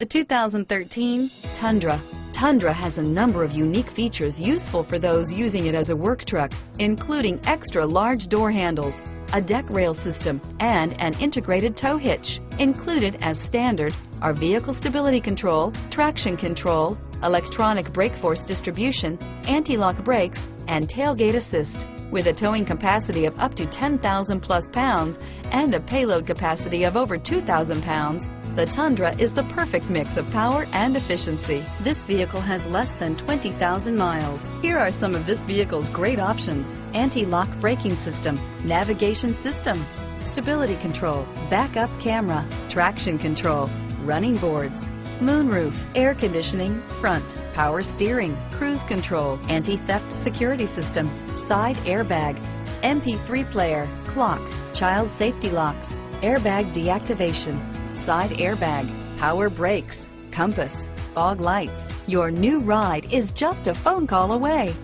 The 2013 Tundra. Tundra has a number of unique features useful for those using it as a work truck, including extra large door handles, a deck rail system, and an integrated tow hitch. Included as standard are vehicle stability control, traction control, electronic brake force distribution, anti-lock brakes, and tailgate assist. With a towing capacity of up to 10,000 plus pounds and a payload capacity of over 2,000 pounds, the Tundra is the perfect mix of power and efficiency. This vehicle has less than 20,000 miles. Here are some of this vehicle's great options: anti-lock braking system, navigation system, stability control, backup camera, traction control, running boards, moonroof, air conditioning, front, power steering, cruise control, anti-theft security system, side airbag, MP3 player, clock, child safety locks, airbag deactivation, side airbag, power brakes, compass, fog lights. Your new ride is just a phone call away.